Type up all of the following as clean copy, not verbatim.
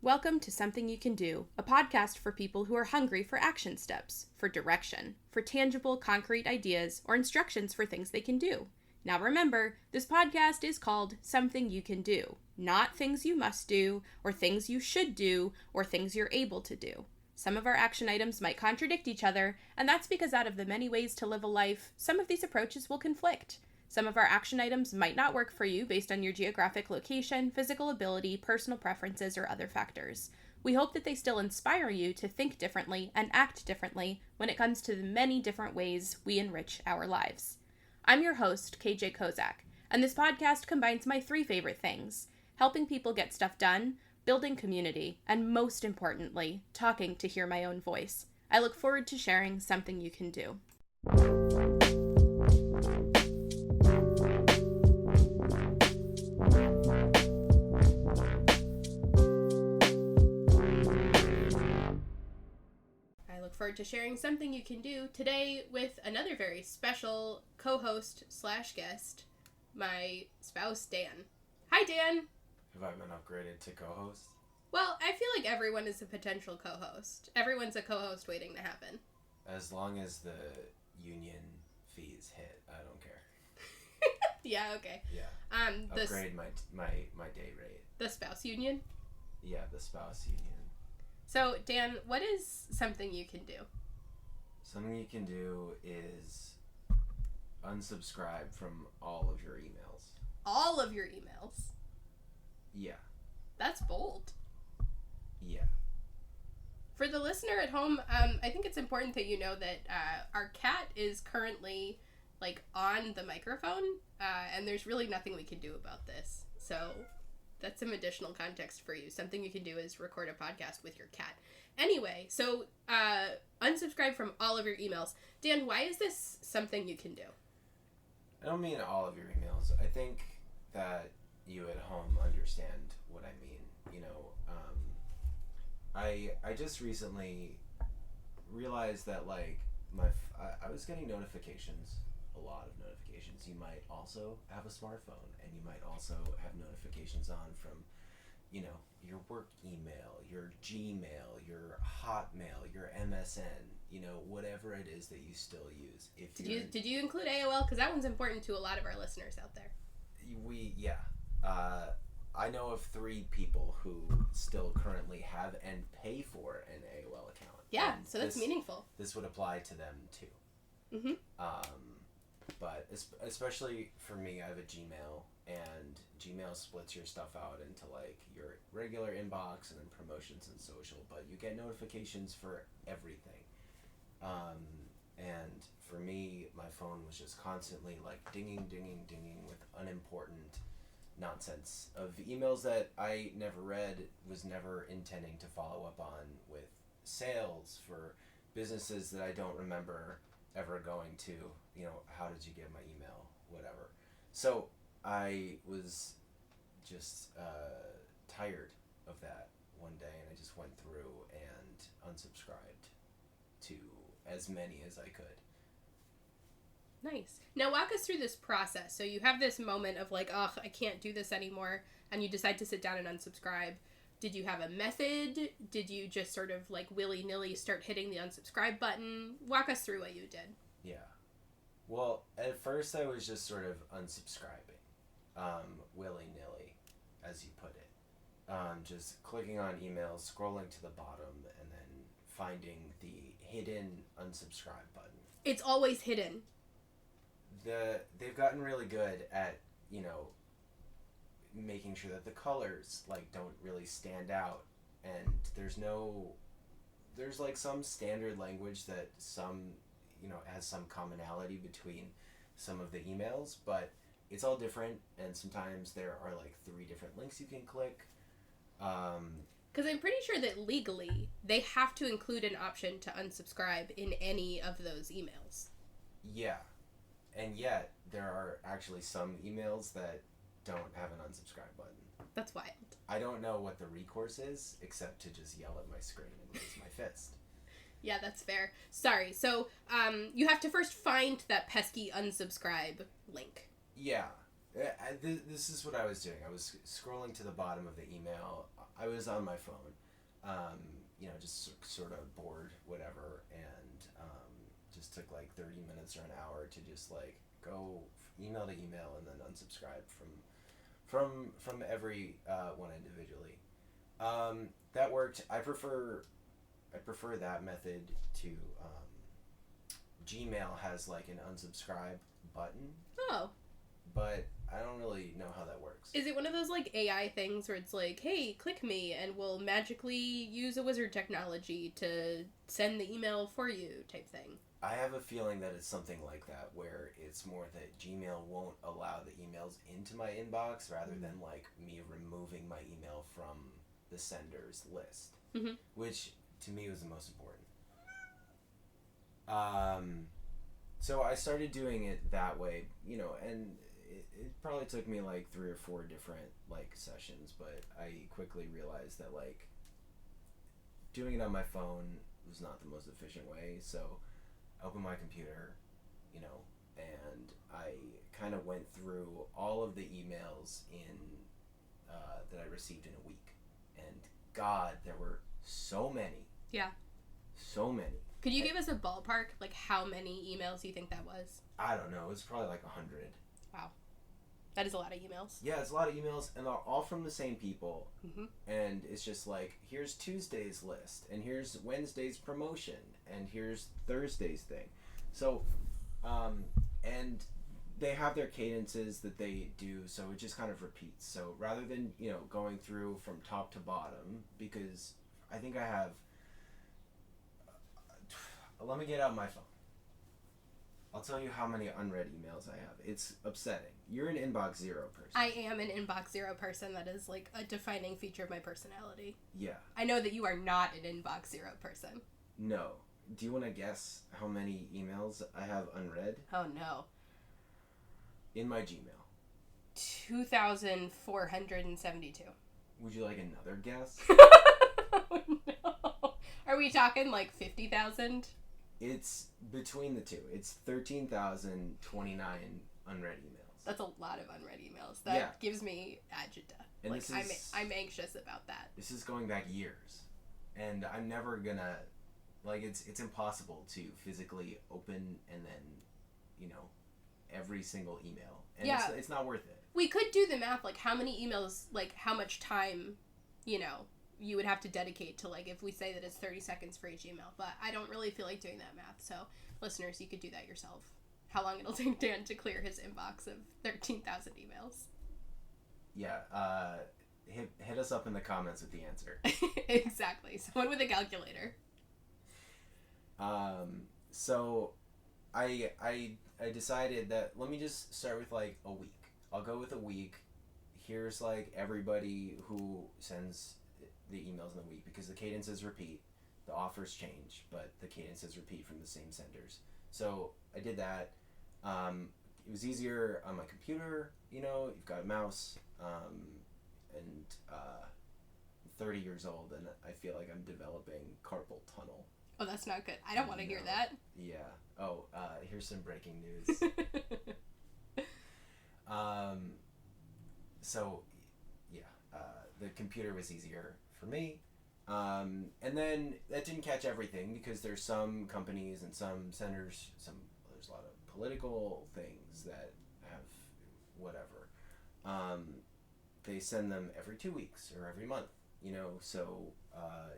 Welcome to Something You Can Do, a podcast for people who are hungry for action steps, for direction, for tangible, concrete ideas, or instructions for things they can do. Now remember, this podcast is called Something You Can Do, not things you must do, or things you should do, or things you're able to do. Some of our action items might contradict each other, and that's because out of the many ways to live a life, some of these approaches will conflict. Some of our action items might not work for you based on your geographic location, physical ability, personal preferences, or other factors. We hope that they still inspire you to think differently and act differently when it comes to the many different ways we enrich our lives. I'm your host, KJ Kozak, and this podcast combines my three favorite things: helping people get stuff done, building community, and most importantly, talking to hear my own voice. I look forward to sharing Something You Can Do. Forward to sharing Something You Can Do today with another very special co-host / guest, my spouse, Dan. Hi, Dan. Have I been upgraded to co-host? Well, I feel like everyone is a potential co-host. Everyone's a co-host waiting to happen. As long as the union fees hit, I don't care. Yeah, okay. Yeah. Upgrade my day rate. The spouse union? Yeah, the spouse union. So, Dan, what is Something You Can Do? Something you can do is unsubscribe from all of your emails. All of your emails? Yeah. That's bold. Yeah. For the listener at home, I think it's important that you know that our cat is currently, on the microphone, and there's really nothing we can do about this. So that's some additional context for you. Something you can do is record a podcast with your cat. Anyway, so unsubscribe from all of your emails. Dan, why is this something you can do? I don't mean all of your emails. I think that you at home understand what I mean. You know, I just recently realized that I was getting notifications, a lot of notifications. You might also have a smartphone, and you might also have notifications on from, your work email, your Gmail, your Hotmail, your MSN, whatever it is that you still use. Did you include AOL? Because that one's important to a lot of our listeners out there. I know of 3 people who still currently have and pay for an AOL account. Yeah, so that's meaningful. This would apply to them too. Mm-hmm. But especially for me, I have a Gmail, and Gmail splits your stuff out into your regular inbox and then promotions and social, but you get notifications for everything. And for me, my phone was just constantly dinging with unimportant nonsense of emails that I never read, was never intending to follow up on, with sales for businesses that I don't remember ever going to, how did you get my email, whatever. So I was just tired of that one day, and I just went through and unsubscribed to as many as I could. Nice. Now walk us through this process. So you have this moment of I can't do this anymore, and you decide to sit down and unsubscribe. Did you have a method? Did you just sort of willy-nilly start hitting the unsubscribe button? Walk us through what you did. Yeah. Well, at first I was just sort of unsubscribing, willy-nilly, as you put it. Just clicking on emails, scrolling to the bottom, and then finding the hidden unsubscribe button. It's always hidden. They've gotten really good at, making sure that the colors don't really stand out, and there's some standard language that has some commonality between some of the emails, but it's all different, and sometimes there are 3 different links you can click. Because I'm pretty sure that legally they have to include an option to unsubscribe in any of those emails. Yeah, and yet there are actually some emails that don't have an unsubscribe button. That's wild. I don't know what the recourse is, except to just yell at my screen and raise my fist. Yeah, that's fair. Sorry. So, you have to first find that pesky unsubscribe link. Yeah. This is what I was doing. I was scrolling to the bottom of the email. I was on my phone, just sort of bored, whatever, and just took like 30 minutes or an hour to just like go email to email and then unsubscribe from every one individually. That worked. I prefer that method to Gmail has like an unsubscribe button. Oh. But I don't really know how that works. Is it one of those like AI things where it's like, hey, click me and we'll magically use a wizard technology to send the email for you type thing? I have a feeling that it's something like that, where it's more that Gmail won't allow the emails into my inbox rather than like me removing my email from the sender's list, which to me was the most important. So I started doing it that way, and it probably took me like 3 or 4 different like sessions, but I quickly realized that like doing it on my phone was not the most efficient way. So I opened my computer, and I kind of went through all of the emails that I received in a week, and God, there were so many. Yeah. So many. Could you give us a ballpark, like how many emails you think that was? I don't know. It was probably like 100. Wow. That is a lot of emails. Yeah, it's a lot of emails, and they're all from the same people. Mm-hmm. And it's just like, here's Tuesday's list, and here's Wednesday's promotion, and here's Thursday's thing. So, and they have their cadences that they do, so it just kind of repeats. So rather than, going through from top to bottom, because I think I have... let me get out my phone. I'll tell you how many unread emails I have. It's upsetting. You're an inbox zero person. I am an inbox zero person. That is like a defining feature of my personality. Yeah. I know that you are not an inbox zero person. No. Do you want to guess how many emails I have unread? Oh no. In my Gmail. 2,472. Would you like another guess? Oh no. Are we talking like 50,000? It's between the two. It's 13,029 unread emails. That's a lot of unread emails. That gives me agita. And like I'm anxious about that. This is going back years, and I'm never gonna it's impossible to physically open and then every single email, and it's not worth it. We could do the math, like how many emails, like how much time, you would have to dedicate to, like, if we say that it's 30 seconds for each email, but I don't really feel like doing that math. So listeners, you could do that yourself. How long it'll take Dan to clear his inbox of 13,000 emails. Yeah, hit us up in the comments with the answer. Exactly. Someone with a calculator. So I decided that let me just start with like a week. I'll go with a week. Here's like everybody who sends the emails in the week, because the cadences repeat. The offers change, but the cadences repeat from the same senders. So I did that. It was easier on my computer. You've got a mouse, and 30 years old, and I feel like I'm developing carpal tunnel. Oh, that's not good. I don't want to hear that. Yeah. Oh, here's some breaking news. So, yeah, the computer was easier for me. And then that didn't catch everything, because there's some companies and some centers, there's a lot of political things that have whatever. They send them every 2 weeks or every month, so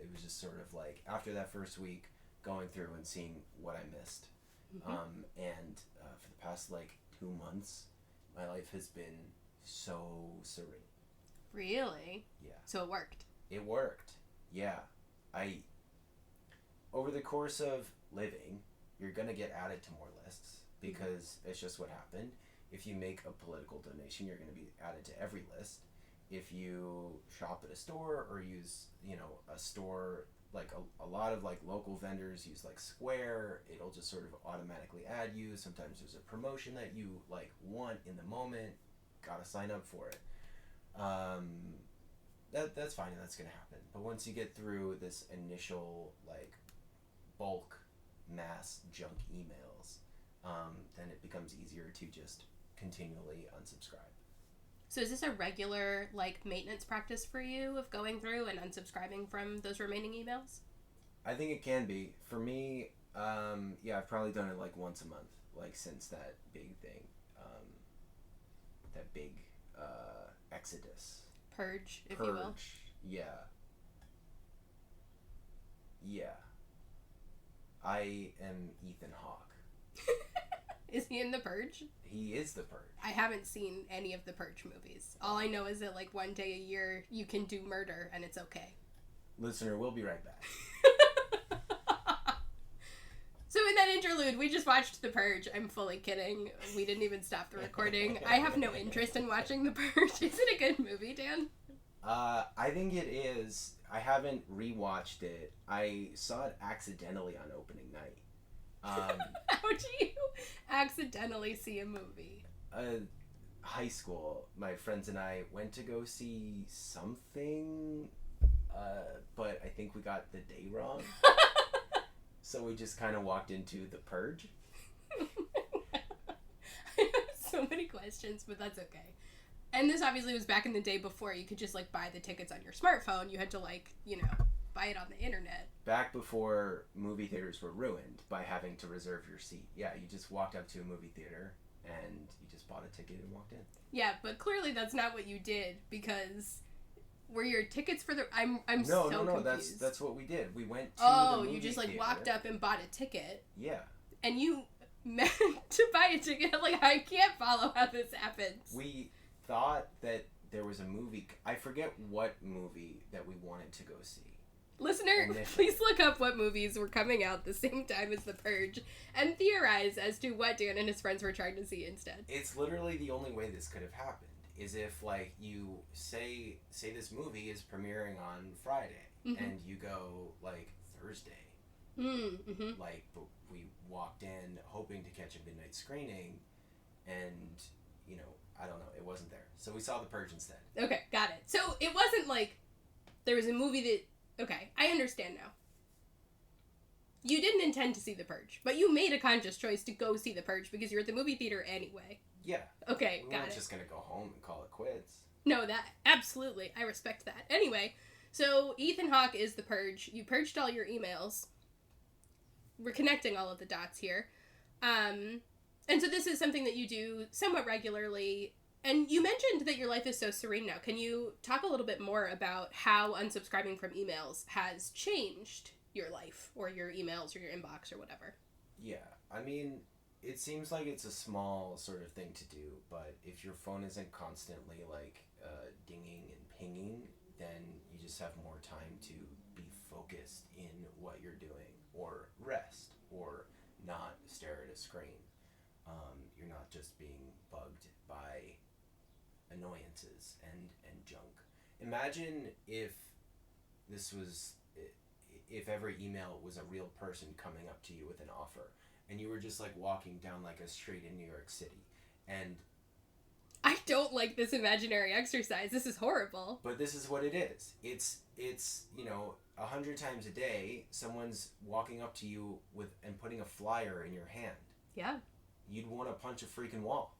it was just sort of like after that first week going through and seeing what I missed. Mm-hmm. And for the past like 2 months, my life has been so serene. Really? Yeah. So it worked. It worked. Yeah. Over the course of living, you're going to get added to more lists, because it's just what happened. If you make a political donation, you're going to be added to every list. If you shop at a store or use, a store, like a lot of like local vendors use like Square, it'll just sort of automatically add you. Sometimes there's a promotion that you like want in the moment, gotta sign up for it. That's fine, that's gonna happen. But once you get through this initial like bulk mass junk emails, then it becomes easier to just continually unsubscribe. So is this a regular, like, maintenance practice for you of going through and unsubscribing from those remaining emails? I think it can be. For me, yeah, I've probably done it like once a month, like since that big thing, that big exodus. Purge, if you will. Yeah. Yeah. I am Ethan Hawke. Is he in The Purge? He is The Purge. I haven't seen any of the Purge movies. All I know is that, like, one day a year you can do murder and it's okay. Listener, we'll be right back. So in that interlude, we just watched The Purge. I'm fully kidding. We didn't even stop the recording. I have no interest in watching The Purge. Is it a good movie, Dan? I think it is. I haven't rewatched it. I saw it accidentally on opening night. How do you accidentally see a movie? High school, my friends and I went to go see something, but I think we got the day wrong. So we just kind of walked into The Purge. I have so many questions, but that's okay. And this obviously was back in the day before you could just, like, buy the tickets on your smartphone. You had to, like, you know, buy it on the internet. Back before movie theaters were ruined by having to reserve your seat. Yeah, you just walked up to a movie theater and you just bought a ticket and walked in. Yeah, but clearly that's not what you did, because were your tickets for the... I'm no, so confused. That's what we did. We went to the movie you just, like, theater. walked up and bought a ticket. Yeah. And you meant to buy a ticket? Like, I can't follow how this happens. We thought that there was a movie. I forget what movie that we wanted to go see. Listener, please look up what movies were coming out the same time as The Purge and theorize as to what Dan and his friends were trying to see instead. It's literally the only way this could have happened, is if, like, you say this movie is premiering on Friday, and you go, like, Thursday. Mm-hmm. Like, but we walked in hoping to catch a midnight screening, and, you know, I don't know, it wasn't there. So we saw The Purge instead. Okay, got it. So it wasn't like there was a movie that... Okay, I understand now. You didn't intend to see The Purge, but you made a conscious choice to go see The Purge because you're at the movie theater anyway. Yeah. Okay, we got it. weren't just gonna go home and call it quits. No, that... Absolutely. I respect that. Anyway, so Ethan Hawke is The Purge. You purged all your emails. We're connecting all of the dots here. And so this is something that you do somewhat regularly. And you mentioned that your life is so serene now. Can you talk a little bit more about how unsubscribing from emails has changed your life or your emails or your inbox or whatever? Yeah, I mean, it seems like it's a small sort of thing to do, but if your phone isn't constantly, like, dinging and pinging, then you just have more time to be focused in what you're doing, or rest, or not stare at a screen. You're not just being bugged by annoyances and junk. Imagine if every email was a real person coming up to you with an offer, and you were just, like, walking down, like, a street in New York City, and... I don't like this imaginary exercise. This is horrible. But this is what it is. It's you know, 100 times a day, someone's walking up to you and putting a flyer in your hand. Yeah. You'd want to punch a freaking wall.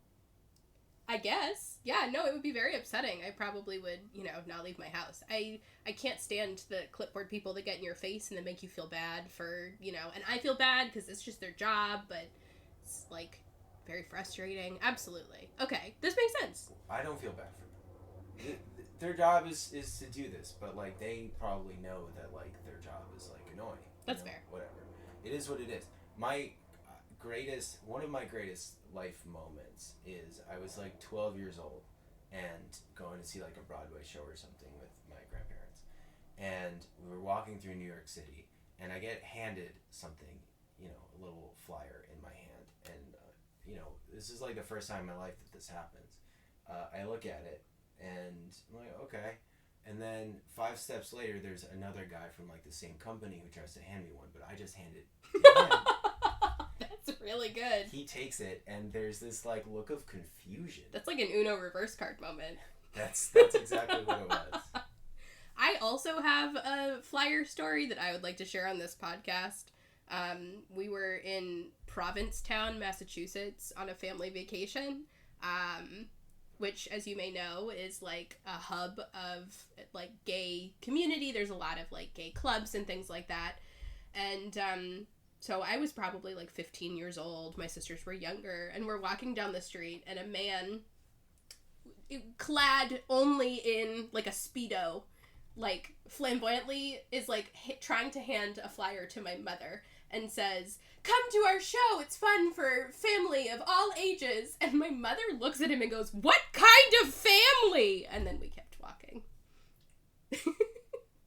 I guess. Yeah, no, it would be very upsetting. I probably would, you know, not leave my house. I can't stand the clipboard people that get in your face and then make you feel bad for, you know, and I feel bad because it's just their job, but it's, like, very frustrating. Absolutely. Okay, this makes sense. I don't feel bad for them. Their job is to do this, but, like, they probably know that, like, their job is, like, annoying. That's fair. Whatever. It is what it is. One of my greatest life moments is I was, like, 12 years old and going to see, like, a Broadway show or something with my grandparents. And we were walking through New York City, and I get handed something, you know, a little flyer in my hand. And, you know, this is, like, the first time in my life that this happens. I look at it, and I'm like, okay. And then 5 steps later, there's another guy from, like, the same company who tries to hand me one, but I just hand it to him. That's really good. He takes it, and there's this, like, look of confusion. That's like an Uno reverse card moment. That's exactly what it was. I also have a flyer story that I would like to share on this podcast. We were in Provincetown, Massachusetts on a family vacation. which, as you may know, is like a hub of like gay community. There's a lot of like gay clubs and things like that. And so I was probably like 15 years old. My sisters were younger, and we're walking down the street, and a man clad only in like a Speedo, like flamboyantly, is like trying to hand a flyer to my mother and says, "Come to our show, it's fun for family of all ages." And my mother looks at him and goes, "What kind of family?" And then we kept walking.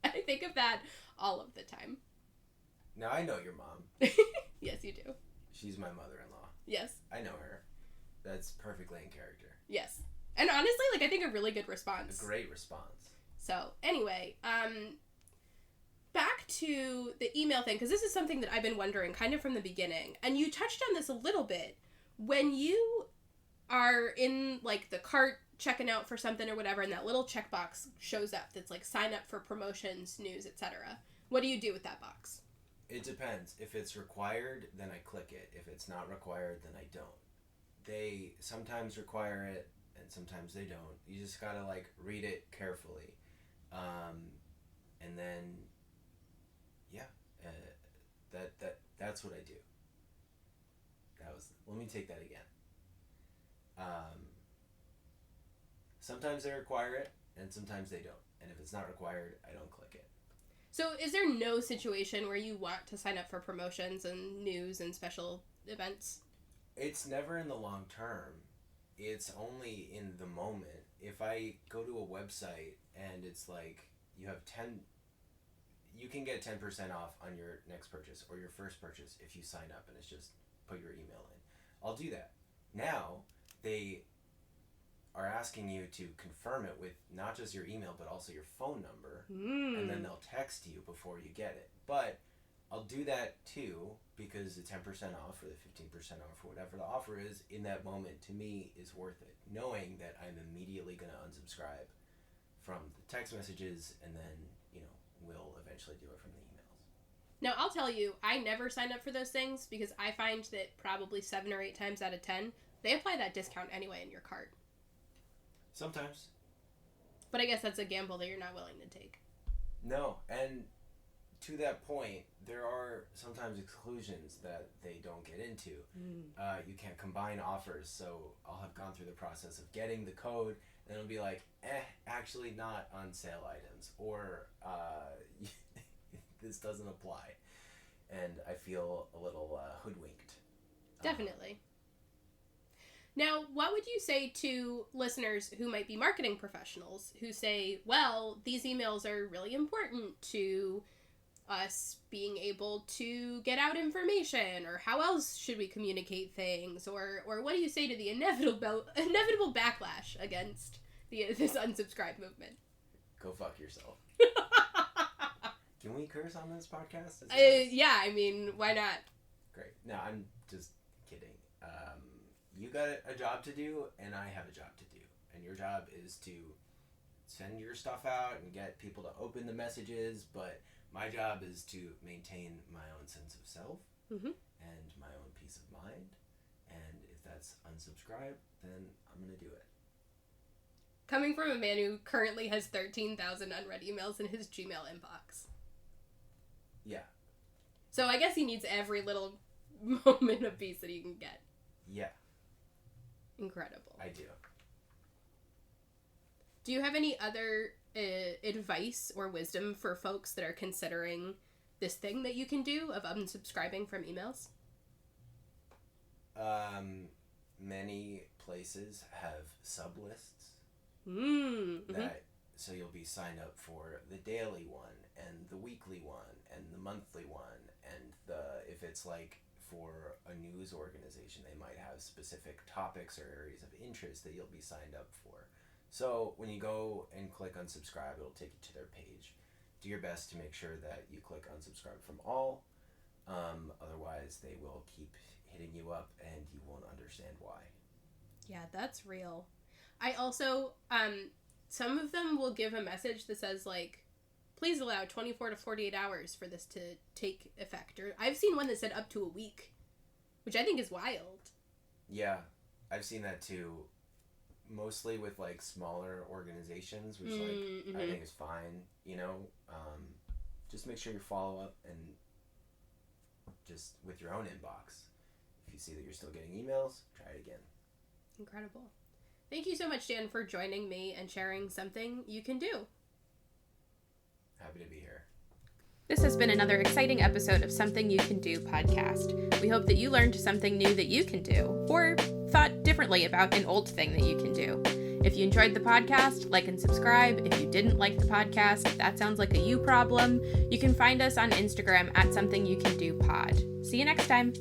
I think of that all of the time. Now I know your mom. Yes, you do. She's my mother-in-law. Yes. I know her. That's perfectly in character. Yes. And honestly, like, I think a really good response. A great response. So, anyway, back to the email thing, because this is something that I've been wondering kind of from the beginning. And you touched on this a little bit. When you are in, like, the cart checking out for something or whatever, and that little checkbox shows up that's like, sign up for promotions, news, etc. What do you do with that box? It depends. If it's required, then I click it. If it's not required, then I don't. They sometimes require it, and sometimes they don't. You just gotta, like, read it carefully. And then, yeah, that's what I do. Let me take that again. Sometimes they require it, and sometimes they don't. And if it's not required, I don't click it. So is there no situation where you want to sign up for promotions and news and special events? It's never in the long term. It's only in the moment. If I go to a website and it's like you can get 10% off on your next purchase or your first purchase if you sign up and it's just put your email in. I'll do that. Now, they are asking you to confirm it with not just your email but also your phone number, and then they'll text you before you get it. But I'll do that too because the 10% off or the 15% off or whatever the offer is in that moment to me is worth it, knowing that I'm immediately going to unsubscribe from the text messages and then, will eventually do it from the emails. Now, I'll tell you, I never sign up for those things because I find that probably 7 or 8 times out of 10, they apply that discount anyway in your cart. Sometimes. But I guess that's a gamble that you're not willing to take. No, and to that point, there are sometimes exclusions that they don't get into. You can't combine offers, so I'll have gone through the process of getting the code, and it'll be like, actually not on sale items, or this doesn't apply. And I feel a little hoodwinked. Definitely. Now, what would you say to listeners who might be marketing professionals who say, well, these emails are really important to us being able to get out information, or how else should we communicate things, or what do you say to the inevitable backlash against this unsubscribe movement? Go fuck yourself. Can we curse on this podcast? Yeah, I mean, why not? Great. No, I'm just kidding. You got a job to do, and I have a job to do. And your job is to send your stuff out and get people to open the messages, but my job is to maintain my own sense of self and my own peace of mind. And if that's unsubscribe, then I'm going to do it. Coming from a man who currently has 13,000 unread emails in his Gmail inbox. Yeah. So I guess he needs every little moment of peace that he can get. Yeah. Incredible. I do. Do you have any other advice or wisdom for folks that are considering this thing that you can do of unsubscribing from emails? Many places have sublists. Mm-hmm. So you'll be signed up for the daily one and the weekly one and the monthly one, and if it's like for a news organization, they might have specific topics or areas of interest that you'll be signed up for. So when you go and click unsubscribe, it'll take you to their page. Do your best to make sure that you click unsubscribe from all. Otherwise, they will keep hitting you up and you won't understand why. Yeah, that's real. I also, some of them will give a message that says, like, please allow 24 to 48 hours for this to take effect. Or I've seen one that said up to a week, which I think is wild. Yeah, I've seen that too. mostly with like smaller organizations, which Mm-hmm. I think is fine. Just make sure you follow up and just with your own inbox. If you see that you're still getting emails, try it again. Incredible. Thank you so much, Dan, for joining me and sharing something you can do. Happy to be here. This has been another exciting episode of Something You Can Do podcast. We hope that you learned something new that you can do, or thought differently about an old thing that you can do. If you enjoyed the podcast, like and subscribe. If you didn't like the podcast, that sounds like a you problem. You can find us on Instagram at Something You Can Do Pod. See you next time.